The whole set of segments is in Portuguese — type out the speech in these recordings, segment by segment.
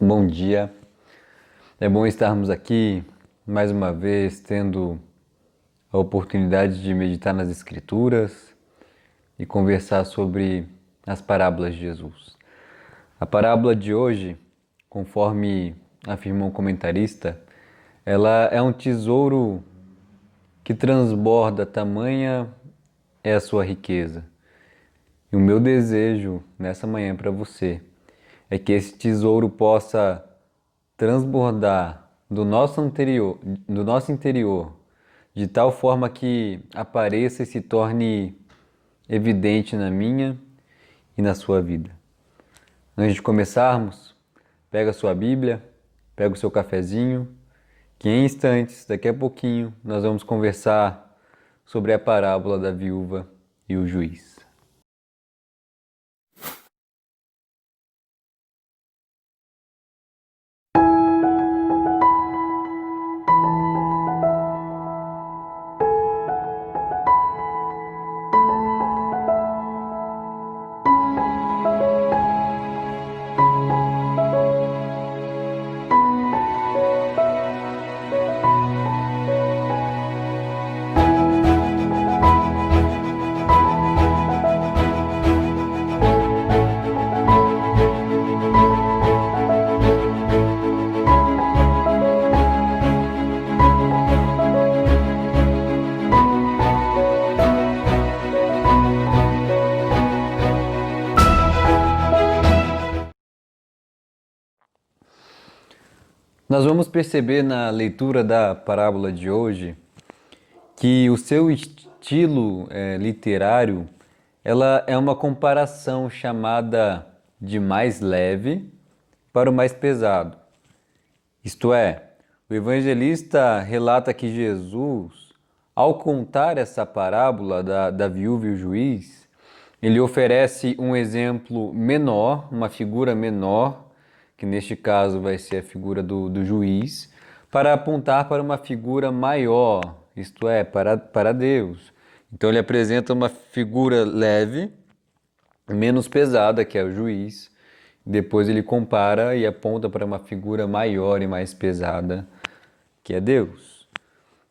Bom dia, é bom estarmos aqui mais uma vez tendo a oportunidade de meditar nas Escrituras e conversar sobre as parábolas de Jesus. A parábola de hoje, conforme afirmou um comentarista, ela é um tesouro que transborda, tamanha é a sua riqueza. E o meu desejo nessa manhã para você é que esse tesouro possa transbordar do nosso interior, de tal forma que apareça e se torne evidente na minha e na sua vida. Antes de começarmos, pega a sua Bíblia, pega o seu cafezinho, que em instantes, daqui a pouquinho, nós vamos conversar sobre a parábola da viúva e o juiz. Nós vamos perceber na leitura da parábola de hoje que o seu estilo literário, ela é uma comparação chamada de mais leve para o mais pesado. Isto é, o evangelista relata que Jesus, ao contar essa parábola da viúva e o juiz, ele oferece um exemplo menor, uma figura menor, que neste caso vai ser a figura do juiz, para apontar para uma figura maior, isto é, para Deus. Então ele apresenta uma figura leve, menos pesada, que é o juiz. Depois ele compara e aponta para uma figura maior e mais pesada, que é Deus.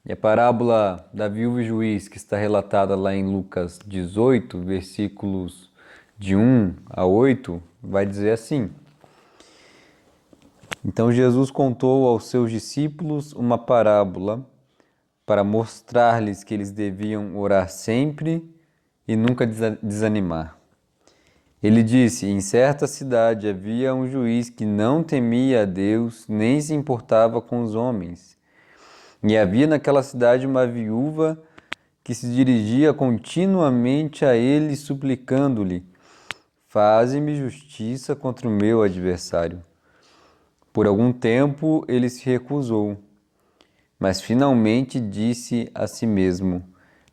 E a parábola da viúva e juiz, que está relatada lá em Lucas 18, versículos de 1 a 8, vai dizer assim: Então Jesus contou aos seus discípulos uma parábola para mostrar-lhes que eles deviam orar sempre e nunca desanimar. Ele disse: Em certa cidade havia um juiz que não temia a Deus, nem se importava com os homens. E havia naquela cidade uma viúva que se dirigia continuamente a ele, suplicando-lhe: Faze-me justiça contra o meu adversário. Por algum tempo ele se recusou, mas finalmente disse a si mesmo: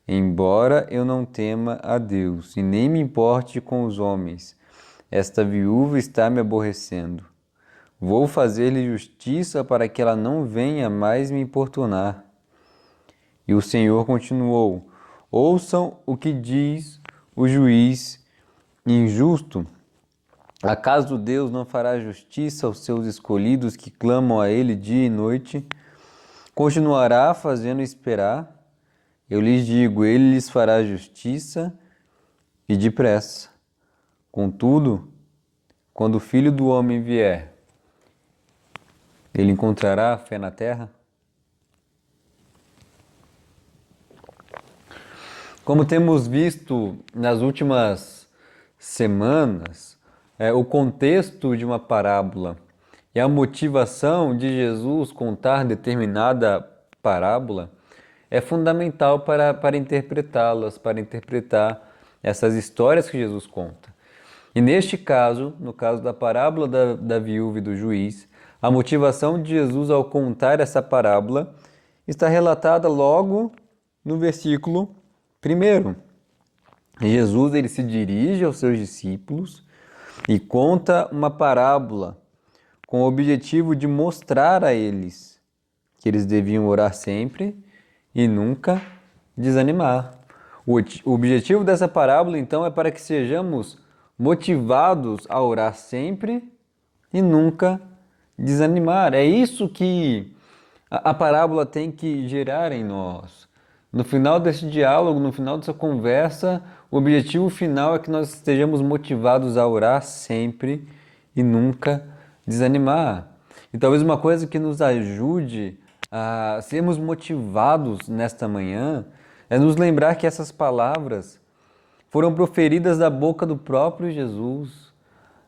Embora eu não tema a Deus e nem me importe com os homens, esta viúva está me aborrecendo. Vou fazer-lhe justiça para que ela não venha mais me importunar. E o Senhor continuou: Ouçam o que diz o juiz injusto. Acaso Deus não fará justiça aos seus escolhidos que clamam a Ele dia e noite? Continuará fazendo esperar? Eu lhes digo, Ele lhes fará justiça e depressa. Contudo, quando o Filho do Homem vier, Ele encontrará fé na terra? Como temos visto nas últimas semanas, o contexto de uma parábola e a motivação de Jesus contar determinada parábola é fundamental para interpretá-las, para interpretar essas histórias que Jesus conta. E neste caso, no caso da parábola da viúva e do juiz, a motivação de Jesus ao contar essa parábola está relatada logo no versículo 1. Jesus ele se dirige aos seus discípulos e conta uma parábola com o objetivo de mostrar a eles que eles deviam orar sempre e nunca desanimar. O objetivo dessa parábola, então, é para que sejamos motivados a orar sempre e nunca desanimar. É isso que a parábola tem que gerar em nós. No final desse diálogo, no final dessa conversa, o objetivo final é que nós estejamos motivados a orar sempre e nunca desanimar. E talvez uma coisa que nos ajude a sermos motivados nesta manhã é nos lembrar que essas palavras foram proferidas da boca do próprio Jesus,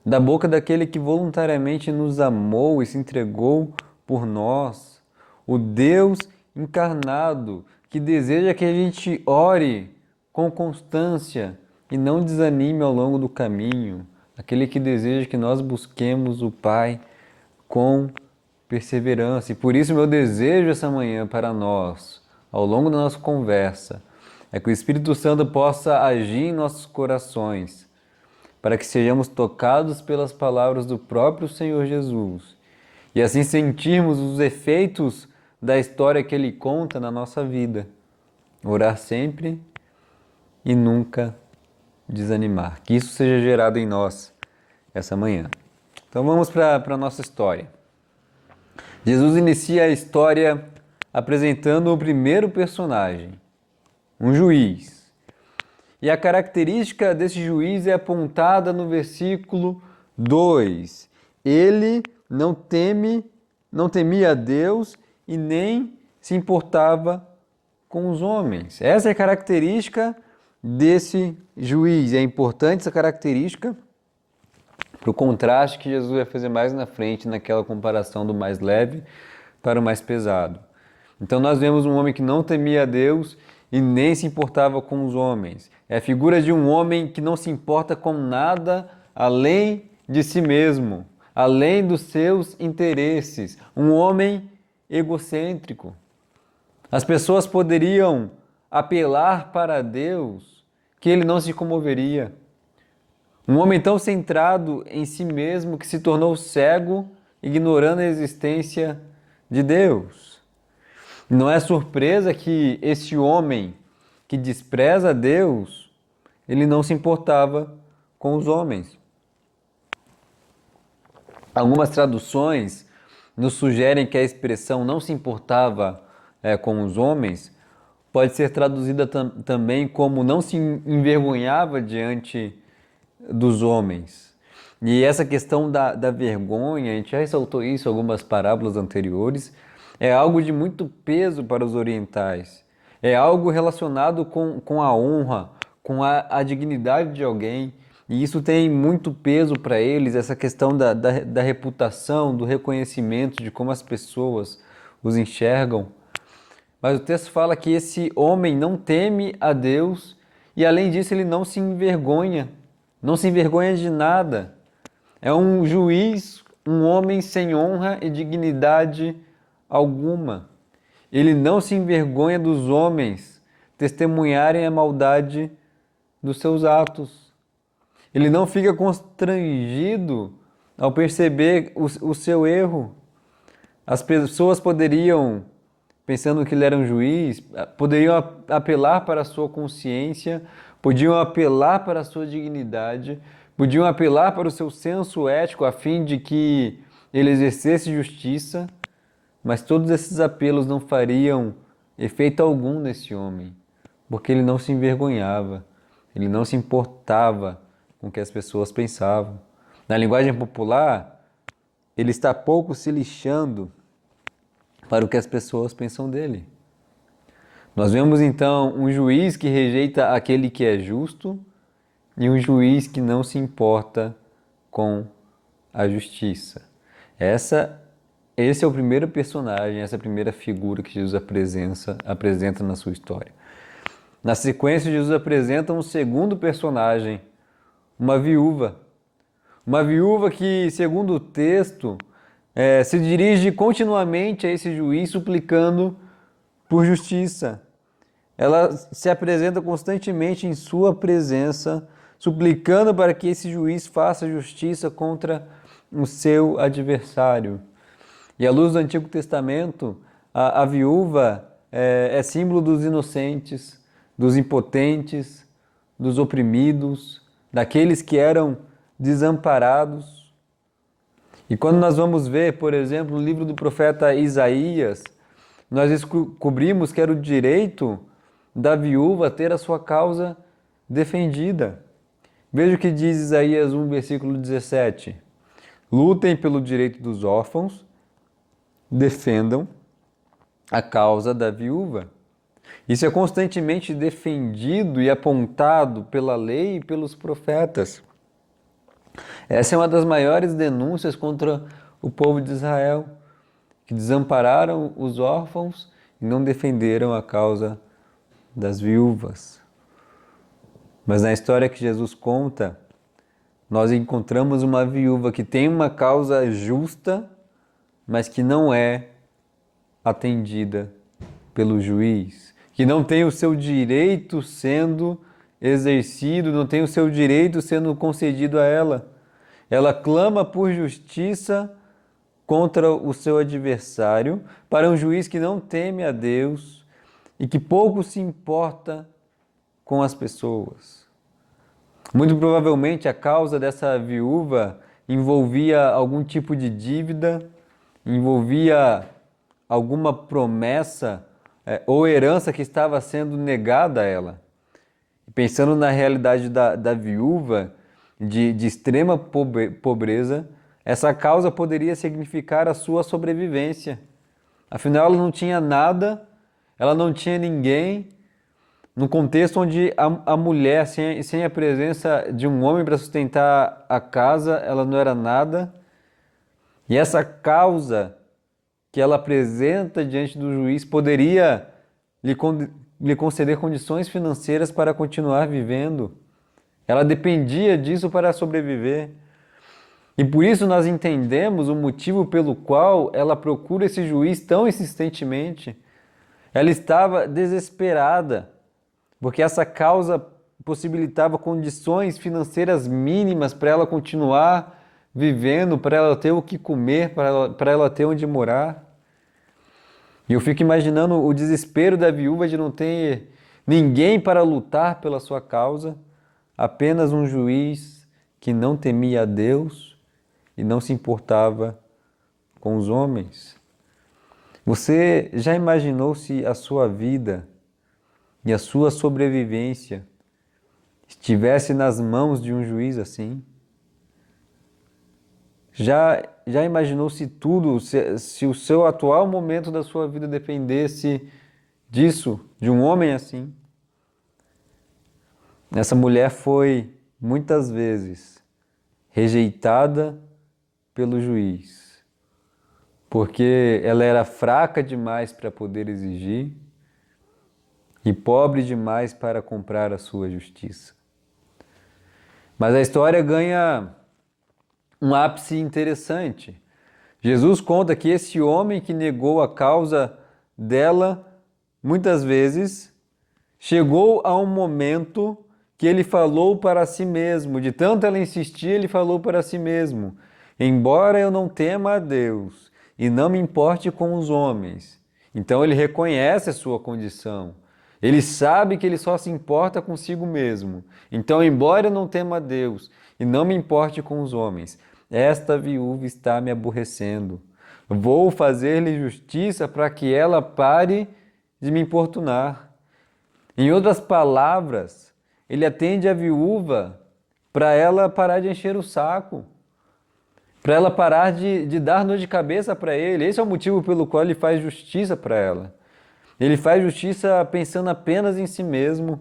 da boca daquele que voluntariamente nos amou e se entregou por nós, o Deus encarnado que deseja que a gente ore com constância e não desanime ao longo do caminho, aquele que deseja que nós busquemos o Pai com perseverança. E por isso meu desejo essa manhã para nós, ao longo da nossa conversa, é que o Espírito Santo possa agir em nossos corações, para que sejamos tocados pelas palavras do próprio Senhor Jesus e assim sentirmos os efeitos da história que Ele conta na nossa vida. Orar sempre e nunca desanimar. Que isso seja gerado em nós essa manhã. Então vamos para a nossa história. Jesus inicia a história apresentando o primeiro personagem, um juiz. E a característica desse juiz é apontada no versículo 2. Ele não temia a Deus e nem se importava com os homens. Essa é a característica desse juiz. É importante essa característica para o contraste que Jesus vai fazer mais na frente, naquela comparação do mais leve para o mais pesado. Então nós vemos um homem que não temia a Deus e nem se importava com os homens. É a figura de um homem que não se importa com nada além de si mesmo, além dos seus interesses. Um homem egocêntrico. As pessoas poderiam apelar para Deus que ele não se comoveria. Um homem tão centrado em si mesmo que se tornou cego, ignorando a existência de Deus. Não é surpresa que esse homem que despreza Deus, ele não se importava com os homens. Algumas traduções nos sugerem que a expressão não se importava com os homens pode ser traduzida também como não se envergonhava diante dos homens. E essa questão da vergonha, a gente já ressaltou isso em algumas parábolas anteriores, é algo de muito peso para os orientais. É algo relacionado com a honra, com a dignidade de alguém. E isso tem muito peso para eles, essa questão da reputação, do reconhecimento, de como as pessoas os enxergam. Mas o texto fala que esse homem não teme a Deus e, além disso, ele não se envergonha. Não se envergonha de nada. É um juiz, um homem sem honra e dignidade alguma. Ele não se envergonha dos homens testemunharem a maldade dos seus atos. Ele não fica constrangido ao perceber o seu erro. As pessoas poderiam, pensando que ele era um juiz, poderiam apelar para a sua consciência, podiam apelar para a sua dignidade, podiam apelar para o seu senso ético a fim de que ele exercesse justiça, mas todos esses apelos não fariam efeito algum nesse homem, porque ele não se envergonhava, ele não se importava com o que as pessoas pensavam. Na linguagem popular, ele está pouco se lixando para o que as pessoas pensam dele. Nós vemos então um juiz que rejeita aquele que é justo e um juiz que não se importa com a justiça. Esse é o primeiro personagem, essa é a primeira figura que Jesus apresenta na sua história. Na sequência, Jesus apresenta um segundo personagem, uma viúva. Uma viúva que, segundo o texto, se dirige continuamente a esse juiz suplicando por justiça. Ela se apresenta constantemente em sua presença, suplicando para que esse juiz faça justiça contra o seu adversário. E à luz do Antigo Testamento, a viúva é símbolo dos inocentes, dos impotentes, dos oprimidos, daqueles que eram desamparados. E quando nós vamos ver, por exemplo, o livro do profeta Isaías, nós descobrimos que era o direito da viúva ter a sua causa defendida. Veja o que diz Isaías 1, versículo 17. Lutem pelo direito dos órfãos, defendam a causa da viúva. Isso é constantemente defendido e apontado pela lei e pelos profetas. Essa é uma das maiores denúncias contra o povo de Israel, que desampararam os órfãos e não defenderam a causa das viúvas. Mas na história que Jesus conta, nós encontramos uma viúva que tem uma causa justa, mas que não é atendida pelo juiz, que não tem o seu direito sendo exercido, não tem o seu direito sendo concedido a ela. Ela clama por justiça contra o seu adversário, para um juiz que não teme a Deus e que pouco se importa com as pessoas. Muito provavelmente a causa dessa viúva envolvia algum tipo de dívida, envolvia alguma promessa ou herança que estava sendo negada a ela. Pensando na realidade da viúva, de extrema pobreza, essa causa poderia significar a sua sobrevivência. Afinal, ela não tinha nada, ela não tinha ninguém, num contexto onde a mulher, sem a presença de um homem para sustentar a casa, ela não era nada. E essa causa que ela apresenta diante do juiz poderia lhe conceder condições financeiras para continuar vivendo. Ela dependia disso para sobreviver. E por isso nós entendemos o motivo pelo qual ela procura esse juiz tão insistentemente. Ela estava desesperada, porque essa causa possibilitava condições financeiras mínimas para ela continuar vivendo, para ela ter o que comer, para ela ter onde morar. E eu fico imaginando o desespero da viúva de não ter ninguém para lutar pela sua causa, apenas um juiz que não temia a Deus e não se importava com os homens. Você já imaginou se a sua vida e a sua sobrevivência estivesse nas mãos de um juiz assim? Já imaginou se tudo, se o seu atual momento da sua vida dependesse disso, de um homem assim? Essa mulher foi muitas vezes rejeitada pelo juiz, porque ela era fraca demais para poder exigir e pobre demais para comprar a sua justiça. Mas a história ganha um ápice interessante. Jesus conta que esse homem que negou a causa dela, muitas vezes, chegou a um momento que ele falou para si mesmo, de tanto ela insistir, ele falou para si mesmo: embora eu não tema a Deus e não me importe com os homens. Então ele reconhece a sua condição. Ele sabe que ele só se importa consigo mesmo. Então, embora eu não tema a Deus e não me importe com os homens, esta viúva está me aborrecendo. Vou fazer-lhe justiça para que ela pare de me importunar. Em outras palavras, ele atende a viúva para ela parar de encher o saco, para ela parar de dar dor de cabeça para ele. Esse é o motivo pelo qual ele faz justiça para ela. Ele faz justiça pensando apenas em si mesmo,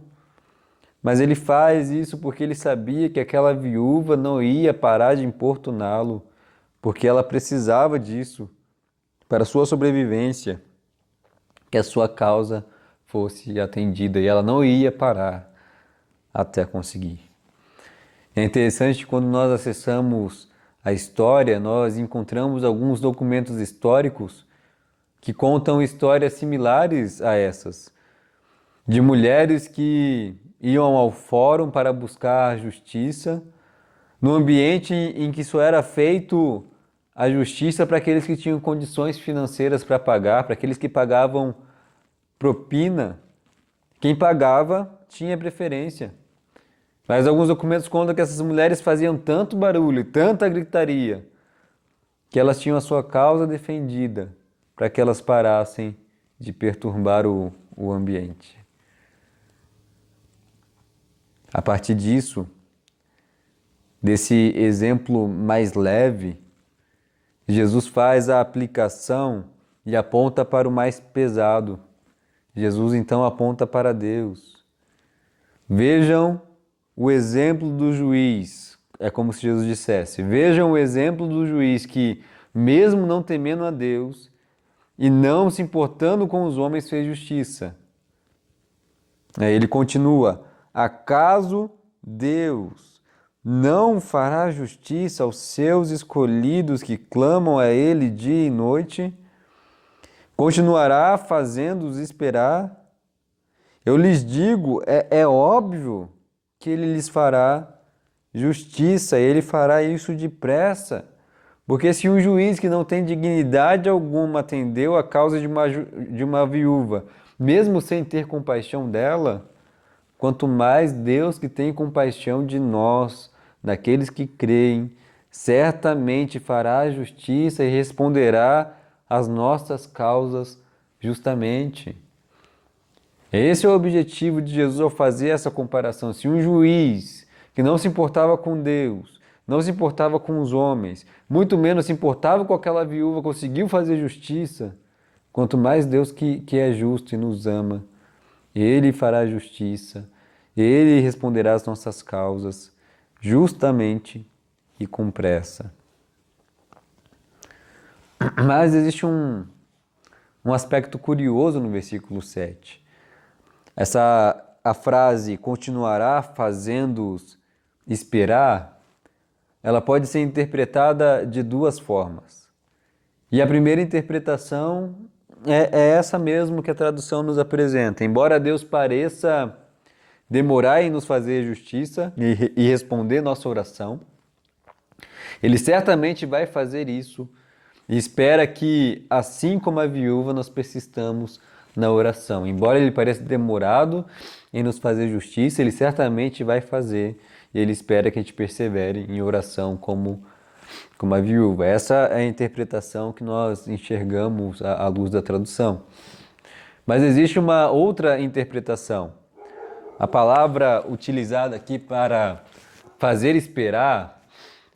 mas ele faz isso porque ele sabia que aquela viúva não ia parar de importuná-lo, porque ela precisava disso para a sua sobrevivência, que a sua causa fosse atendida, e ela não ia parar até conseguir. É interessante que quando nós acessamos a história, nós encontramos alguns documentos históricos que contam histórias similares a essas, de mulheres que iam ao fórum para buscar justiça, no ambiente em que isso era feito, a justiça para aqueles que tinham condições financeiras para pagar, para aqueles que pagavam propina. Quem pagava tinha preferência. Mas alguns documentos contam que essas mulheres faziam tanto barulho, tanta gritaria, que elas tinham a sua causa defendida, para que elas parassem de perturbar o ambiente. A partir disso, desse exemplo mais leve, Jesus faz a aplicação e aponta para o mais pesado. Jesus então aponta para Deus. Vejam o exemplo do juiz. É como se Jesus dissesse: vejam o exemplo do juiz que, mesmo não temendo a Deus e não se importando com os homens, fez justiça. Ele continua: acaso Deus não fará justiça aos seus escolhidos que clamam a Ele dia e noite? Continuará fazendo-os esperar? Eu lhes digo, é óbvio que Ele lhes fará justiça, Ele fará isso depressa. Porque se um juiz que não tem dignidade alguma atendeu a causa de uma viúva, mesmo sem ter compaixão dela, quanto mais Deus que tem compaixão de nós, daqueles que creem, certamente fará justiça e responderá às nossas causas justamente. Esse é o objetivo de Jesus ao fazer essa comparação. Se um juiz que não se importava com Deus, não se importava com os homens, muito menos se importava com aquela viúva, conseguiu fazer justiça, quanto mais Deus que é justo e nos ama, Ele fará justiça, Ele responderá às nossas causas, justamente e com pressa. Mas existe um aspecto curioso no versículo 7. A frase continuará fazendo-os esperar, ela pode ser interpretada de duas formas. E a primeira interpretação é essa mesmo que a tradução nos apresenta. Embora Deus pareça demorar em nos fazer justiça e responder nossa oração, Ele certamente vai fazer isso e espera que, assim como a viúva, nós persistamos na oração. Embora Ele pareça demorado em nos fazer justiça, Ele certamente vai fazer e Ele espera que a gente persevere em oração como a viúva. Essa é a interpretação que nós enxergamos à luz da tradução. Mas existe uma outra interpretação. A palavra utilizada aqui para fazer esperar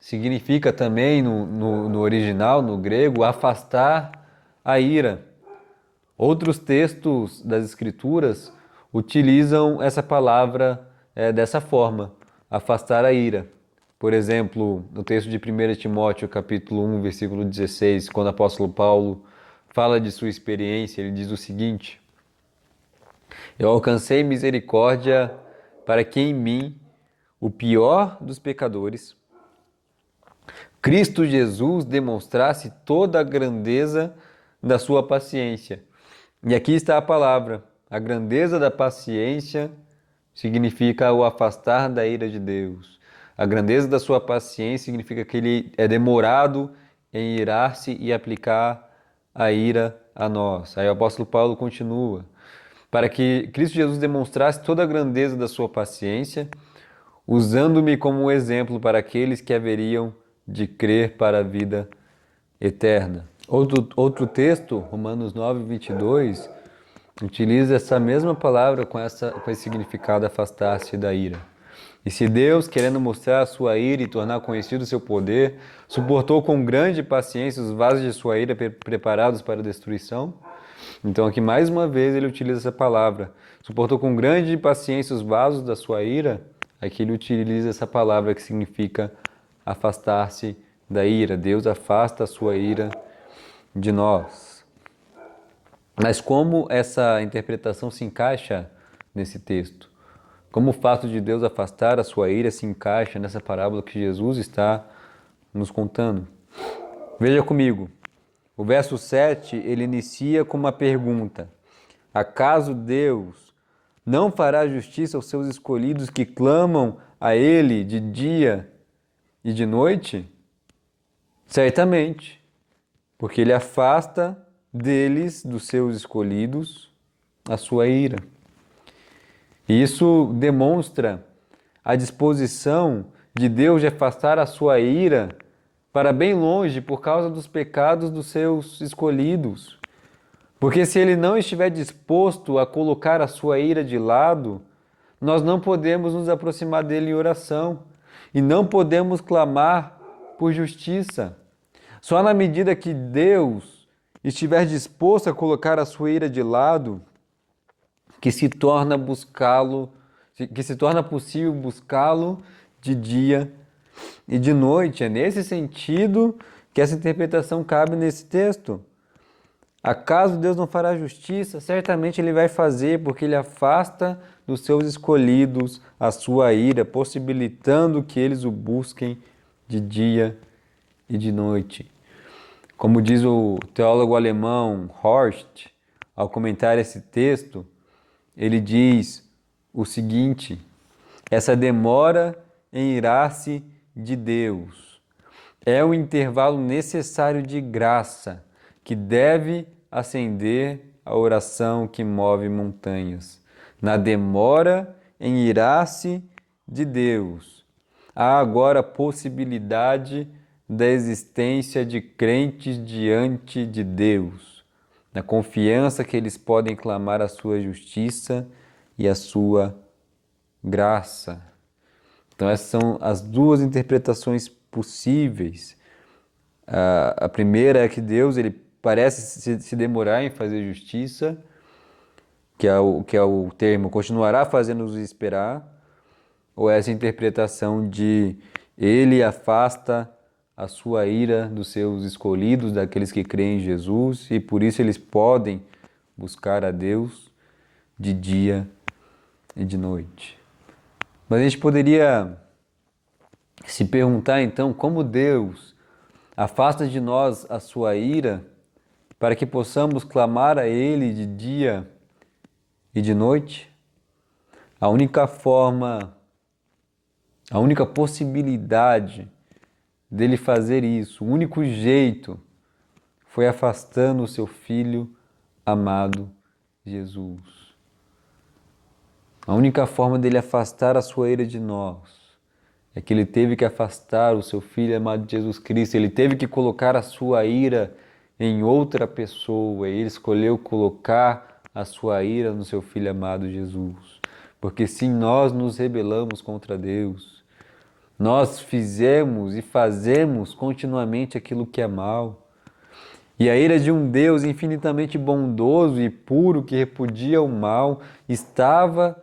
significa também no original, no grego, afastar a ira. Outros textos das Escrituras utilizam essa palavra dessa forma, afastar a ira. Por exemplo, no texto de 1 Timóteo, capítulo 1, versículo 16, quando o apóstolo Paulo fala de sua experiência, ele diz o seguinte: eu alcancei misericórdia para que em mim, o pior dos pecadores, Cristo Jesus demonstrasse toda a grandeza da sua paciência. E aqui está a palavra. A grandeza da paciência significa o afastar da ira de Deus. A grandeza da sua paciência significa que ele é demorado em irar-se e aplicar a ira a nós. Aí o apóstolo Paulo continua: para que Cristo Jesus demonstrasse toda a grandeza da sua paciência, usando-me como um exemplo para aqueles que haveriam de crer para a vida eterna. Outro texto, Romanos 9, 22, utiliza essa mesma palavra com esse significado, afastar-se da ira. E se Deus, querendo mostrar a sua ira e tornar conhecido o seu poder, suportou com grande paciência os vasos de sua ira preparados para a destruição, então aqui mais uma vez ele utiliza essa palavra. Suportou com grande paciência os vasos da sua ira, aqui ele utiliza essa palavra que significa afastar-se da ira. Deus afasta a sua ira de nós. Mas como essa interpretação se encaixa nesse texto? Como o fato de Deus afastar a sua ira se encaixa nessa parábola que Jesus está nos contando? Veja comigo. O verso 7, ele inicia com uma pergunta: acaso Deus não fará justiça aos seus escolhidos que clamam a Ele de dia e de noite? Certamente, porque Ele afasta deles, dos seus escolhidos, a sua ira. E isso demonstra a disposição de Deus de afastar a sua ira para bem longe por causa dos pecados dos seus escolhidos. Porque se ele não estiver disposto a colocar a sua ira de lado, nós não podemos nos aproximar dele em oração e não podemos clamar por justiça. Só na medida que Deus estiver disposto a colocar a sua ira de lado, que se torna possível buscá-lo de dia e de noite. É nesse sentido que essa interpretação cabe nesse texto. Acaso Deus não fará justiça? Certamente Ele vai fazer, porque Ele afasta dos seus escolhidos a sua ira, possibilitando que eles o busquem de dia e de noite. Como diz o teólogo alemão Horst, ao comentar esse texto, ele diz o seguinte: essa demora em irar-se de Deus é o intervalo necessário de graça que deve acender a oração que move montanhas. Na demora em irar-se de Deus, há agora a possibilidade da existência de crentes diante de Deus, na confiança que eles podem clamar a sua justiça e a sua graça. Então essas são as duas interpretações possíveis. A primeira é que Deus ele parece se demorar em fazer justiça, que é o termo continuará fazendo-nos esperar, ou essa interpretação de ele afasta a sua ira dos seus escolhidos, daqueles que creem em Jesus, e por isso eles podem buscar a Deus de dia e de noite. Mas a gente poderia se perguntar então como Deus afasta de nós a sua ira para que possamos clamar a Ele de dia e de noite. A única forma, a única possibilidade dele fazer isso, o único jeito, foi afastando o seu Filho amado Jesus. A única forma dele afastar a sua ira de nós é que ele teve que afastar o seu Filho amado Jesus Cristo, ele teve que colocar a sua ira em outra pessoa, e ele escolheu colocar a sua ira no seu Filho amado Jesus. Porque sim, nós nos rebelamos contra Deus, nós fizemos e fazemos continuamente aquilo que é mal. E a ira de um Deus infinitamente bondoso e puro que repudia o mal estava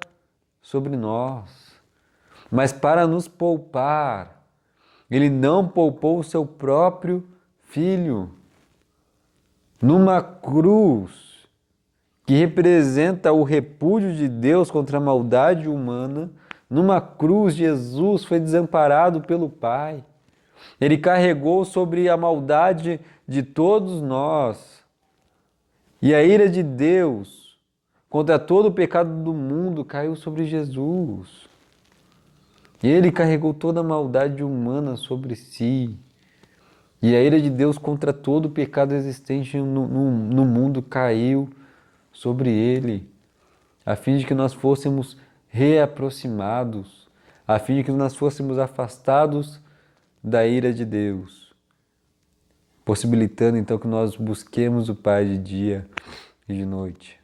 sobre nós. Mas para nos poupar, Ele não poupou o seu próprio Filho. Numa cruz que representa o repúdio de Deus contra a maldade humana, numa cruz Jesus foi desamparado pelo Pai. Ele carregou sobre a maldade de todos nós. E a ira de Deus contra todo o pecado do mundo caiu sobre Jesus. Ele carregou toda a maldade humana sobre si. E a ira de Deus contra todo o pecado existente no mundo caiu sobre ele, a fim de que nós fôssemos reaproximados, a fim de que nós fôssemos afastados da ira de Deus, possibilitando então que nós busquemos o Pai de dia e de noite.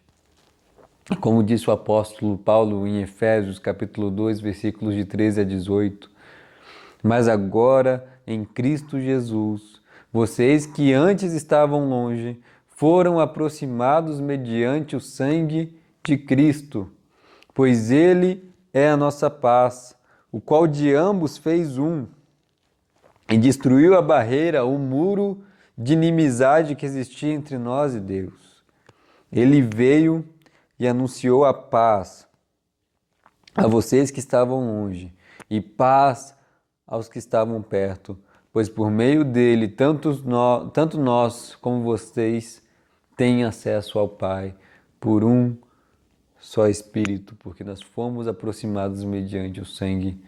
Como disse o apóstolo Paulo em Efésios, capítulo 2, versículos de 13 a 18, mas agora, em Cristo Jesus, vocês que antes estavam longe, foram aproximados mediante o sangue de Cristo, pois Ele é a nossa paz, o qual de ambos fez um, e destruiu a barreira, o muro de inimizade que existia entre nós e Deus. Ele veio e anunciou a paz a vocês que estavam longe, e paz aos que estavam perto, pois por meio dele, tanto nós como vocês têm acesso ao Pai, por um só Espírito, porque nós fomos aproximados mediante o sangue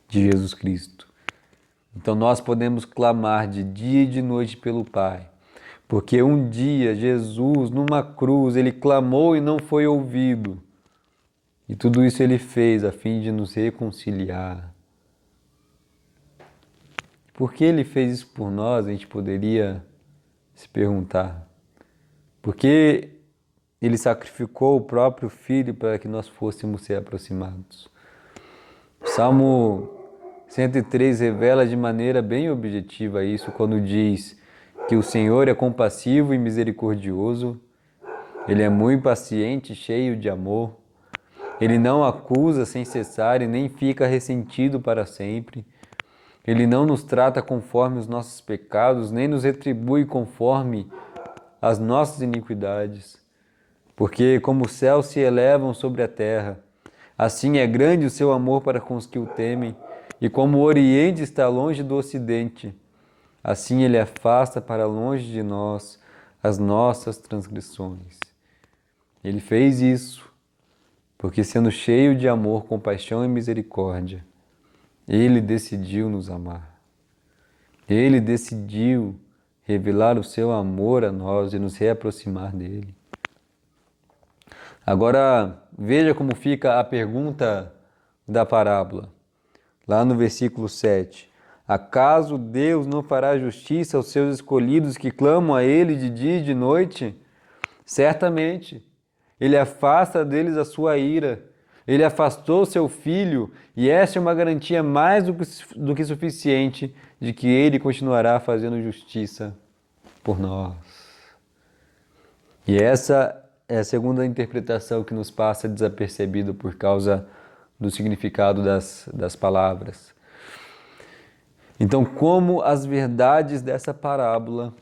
de Jesus Cristo. Então nós podemos clamar de dia e de noite pelo Pai, porque um dia Jesus, numa cruz, ele clamou e não foi ouvido. E tudo isso ele fez a fim de nos reconciliar. Por que Ele fez isso por nós? A gente poderia se perguntar. Por que Ele sacrificou o próprio Filho para que nós fôssemos ser aproximados? O Salmo 103 revela de maneira bem objetiva isso quando diz que o Senhor é compassivo e misericordioso, Ele é muito paciente, cheio de amor, Ele não acusa sem cessar e nem fica ressentido para sempre, Ele não nos trata conforme os nossos pecados, nem nos retribui conforme as nossas iniquidades, porque como os céus se elevam sobre a terra, assim é grande o seu amor para com os que o temem, e como o Oriente está longe do Ocidente, assim Ele afasta para longe de nós as nossas transgressões. Ele fez isso porque, sendo cheio de amor, compaixão e misericórdia, Ele decidiu nos amar. Ele decidiu revelar o seu amor a nós e nos reaproximar dele. Agora, veja como fica a pergunta da parábola. Lá no versículo 7. Acaso Deus não fará justiça aos seus escolhidos que clamam a Ele de dia e de noite? Certamente. Ele afasta deles a sua ira. Ele afastou seu Filho, e essa é uma garantia mais do que suficiente de que Ele continuará fazendo justiça por nós. E essa é a segunda interpretação que nos passa desapercebido por causa do significado das palavras. Então, como as verdades dessa parábola,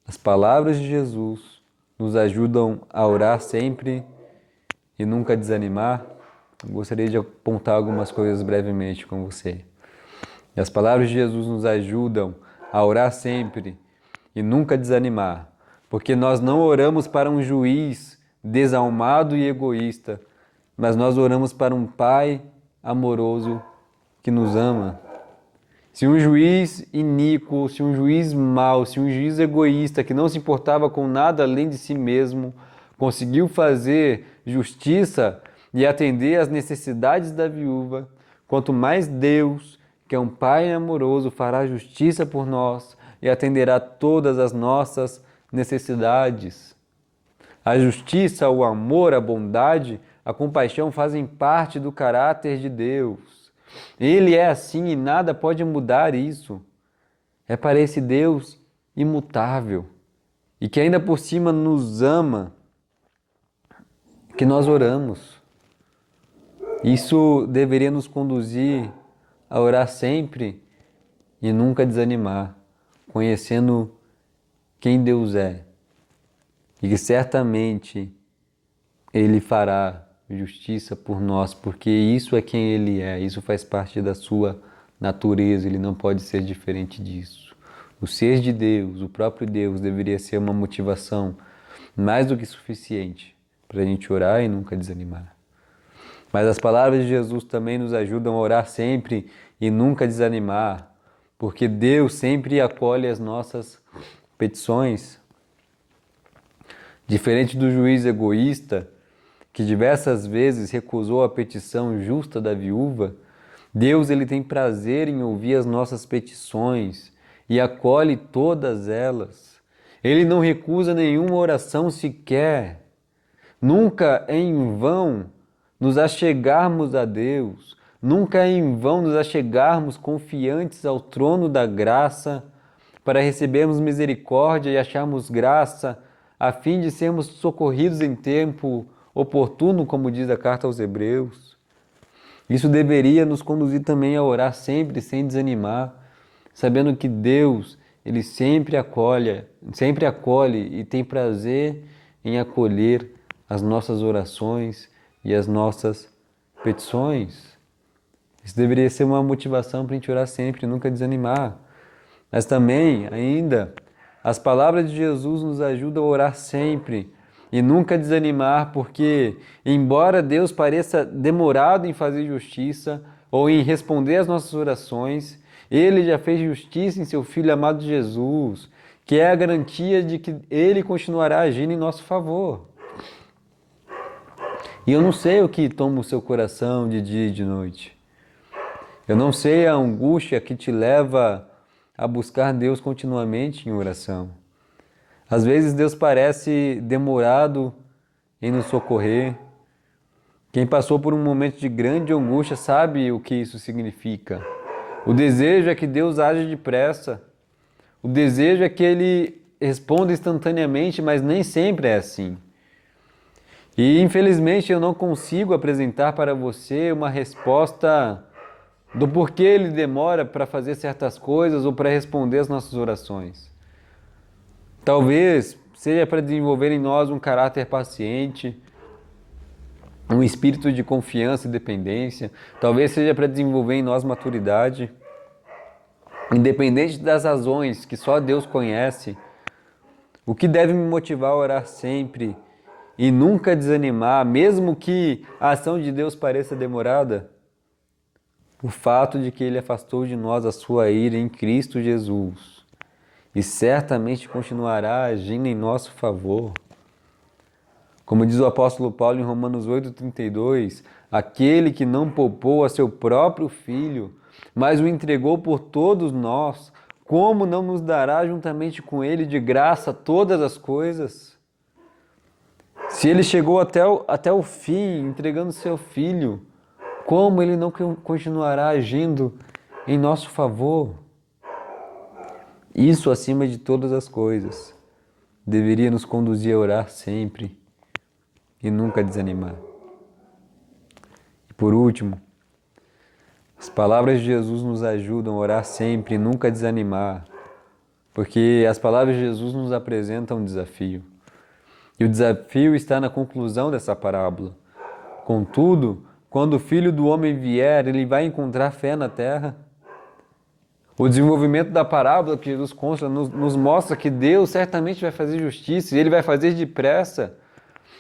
as palavras de Jesus, nos ajudam a orar sempre e nunca desanimar, eu gostaria de apontar algumas coisas brevemente com você. E as palavras de Jesus nos ajudam a orar sempre e nunca desanimar, porque nós não oramos para um juiz desalmado e egoísta, mas nós oramos para um Pai amoroso que nos ama. Se um juiz iníquo, se um juiz mau, se um juiz egoísta que não se importava com nada além de si mesmo, conseguiu fazer justiça e atender às necessidades da viúva, quanto mais Deus, que é um Pai amoroso, fará justiça por nós e atenderá todas as nossas necessidades. A justiça, o amor, a bondade, a compaixão fazem parte do caráter de Deus. Ele é assim e nada pode mudar isso. É para esse Deus imutável e que ainda por cima nos ama que nós oramos. Isso deveria nos conduzir a orar sempre e nunca desanimar, conhecendo quem Deus é e que certamente Ele fará justiça por nós, porque isso é quem Ele é, isso faz parte da sua natureza, Ele não pode ser diferente disso. O ser de Deus, o próprio Deus, deveria ser uma motivação mais do que suficiente para a gente orar e nunca desanimar. Mas as palavras de Jesus também nos ajudam a orar sempre e nunca desanimar, porque Deus sempre acolhe as nossas petições. Diferente do juiz egoísta, que diversas vezes recusou a petição justa da viúva, Deus ele tem prazer em ouvir as nossas petições e acolhe todas elas. Ele não recusa nenhuma oração sequer. Nunca é em vão nos achegarmos a Deus, nunca é em vão nos achegarmos confiantes ao trono da graça para recebermos misericórdia e acharmos graça a fim de sermos socorridos em tempo oportuno, como diz a carta aos Hebreus. Isso deveria nos conduzir também a orar sempre sem desanimar, sabendo que Deus, Ele sempre acolhe e tem prazer em acolher as nossas orações e as nossas petições. Isso deveria ser uma motivação para a gente orar sempre e nunca desanimar. Mas também, ainda, as palavras de Jesus nos ajudam a orar sempre e nunca desanimar, porque, embora Deus pareça demorado em fazer justiça ou em responder às nossas orações, Ele já fez justiça em seu Filho amado Jesus, que é a garantia de que Ele continuará agindo em nosso favor. E eu não sei o que toma o seu coração de dia e de noite. Eu não sei a angústia que te leva a buscar Deus continuamente em oração. Às vezes Deus parece demorado em nos socorrer. Quem passou por um momento de grande angústia sabe o que isso significa. O desejo é que Deus age depressa. O desejo é que Ele responda instantaneamente, mas nem sempre é assim. E infelizmente eu não consigo apresentar para você uma resposta do porquê Ele demora para fazer certas coisas ou para responder as nossas orações. Talvez seja para desenvolver em nós um caráter paciente, um espírito de confiança e dependência. Talvez seja para desenvolver em nós maturidade. Independente das razões que só Deus conhece, o que deve me motivar a orar sempre e nunca desanimar, mesmo que a ação de Deus pareça demorada? O fato de que Ele afastou de nós a sua ira em Cristo Jesus e certamente continuará agindo em nosso favor. Como diz o apóstolo Paulo em Romanos 8,32, aquele que não poupou a seu próprio Filho, mas o entregou por todos nós, como não nos dará juntamente com Ele de graça todas as coisas? Se Ele chegou até o fim, entregando seu Filho, como Ele não continuará agindo em nosso favor? Isso, acima de todas as coisas, deveria nos conduzir a orar sempre e nunca desanimar. E por último, as palavras de Jesus nos ajudam a orar sempre e nunca desanimar, porque as palavras de Jesus nos apresentam um desafio. E o desafio está na conclusão dessa parábola. Contudo, quando o Filho do Homem vier, ele vai encontrar fé na terra? O desenvolvimento da parábola que Jesus conta nos mostra que Deus certamente vai fazer justiça e Ele vai fazer depressa.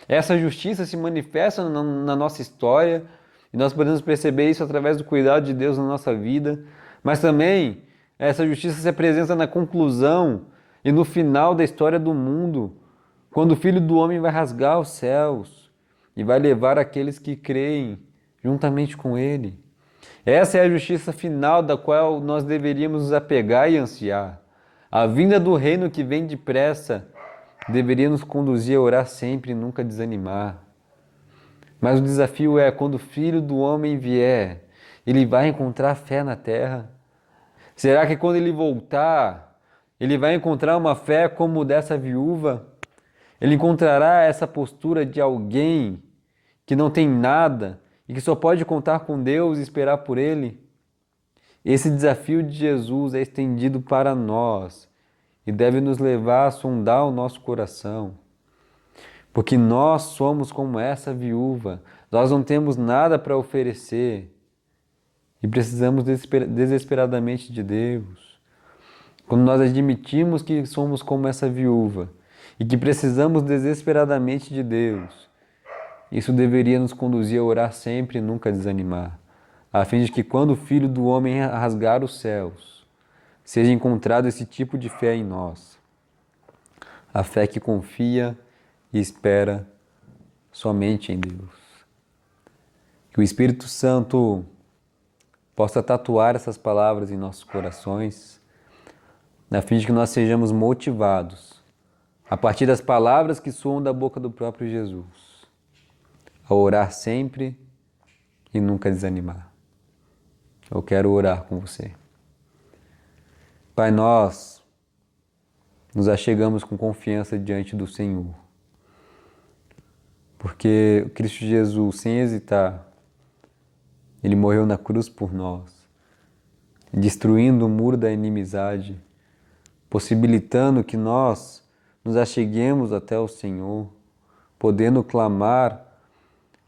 Essa justiça se manifesta na nossa história e nós podemos perceber isso através do cuidado de Deus na nossa vida, mas também essa justiça se apresenta na conclusão e no final da história do mundo, quando o Filho do Homem vai rasgar os céus e vai levar aqueles que creem juntamente com Ele. Essa é a justiça final da qual nós deveríamos nos apegar e ansiar. A vinda do reino que vem depressa deveria nos conduzir a orar sempre e nunca desanimar. Mas o desafio é, quando o Filho do Homem vier, ele vai encontrar fé na terra? Será que quando ele voltar, ele vai encontrar uma fé como dessa viúva? Ele encontrará essa postura de alguém que não tem nada e que só pode contar com Deus e esperar por Ele? Esse desafio de Jesus é estendido para nós e deve nos levar a sondar o nosso coração. Porque nós somos como essa viúva, nós não temos nada para oferecer e precisamos desesperadamente de Deus. Quando nós admitimos que somos como essa viúva e que precisamos desesperadamente de Deus, isso deveria nos conduzir a orar sempre e nunca desanimar, a fim de que quando o Filho do Homem rasgar os céus, seja encontrado esse tipo de fé em nós. A fé que confia e espera somente em Deus. Que o Espírito Santo possa tatuar essas palavras em nossos corações, a fim de que nós sejamos motivados, a partir das palavras que soam da boca do próprio Jesus, a orar sempre e nunca desanimar. Eu quero orar com você. Pai, nós nos achegamos com confiança diante do Senhor, porque o Cristo Jesus, sem hesitar, Ele morreu na cruz por nós, destruindo o muro da inimizade, possibilitando que nós nos acheguemos até o Senhor, podendo clamar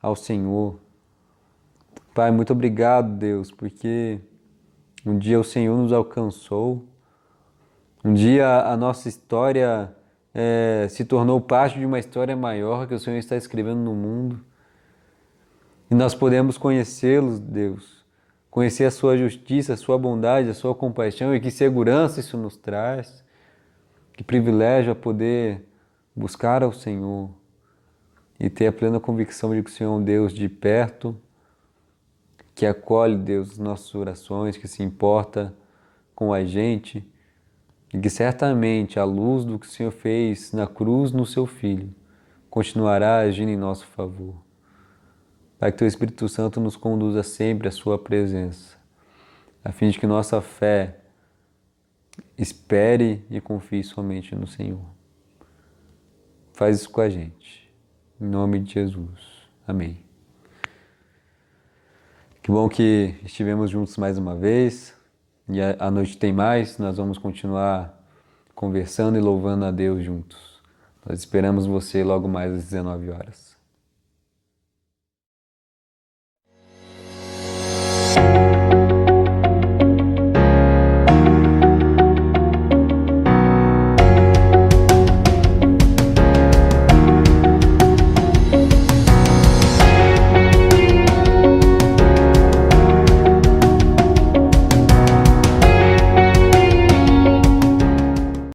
ao Senhor. Pai, muito obrigado, Deus, porque um dia o Senhor nos alcançou, um dia a nossa história se tornou parte de uma história maior que o Senhor está escrevendo no mundo. E nós podemos conhecê-los, Deus, conhecer a sua justiça, a sua bondade, a sua compaixão, e que segurança isso nos traz, que privilégio a poder buscar ao Senhor e ter a plena convicção de que o Senhor é um Deus de perto, que acolhe, Deus, nossas orações, que se importa com a gente, e que certamente a luz do que o Senhor fez na cruz no seu Filho continuará agindo em nosso favor. Pai, que Teu Espírito Santo nos conduza sempre à Sua presença, a fim de que nossa fé espere e confie somente no Senhor. Faz isso com a gente. Em nome de Jesus. Amém. Que bom que estivemos juntos mais uma vez. E à noite tem mais. Nós vamos continuar conversando e louvando a Deus juntos. Nós esperamos você logo mais às 19 horas.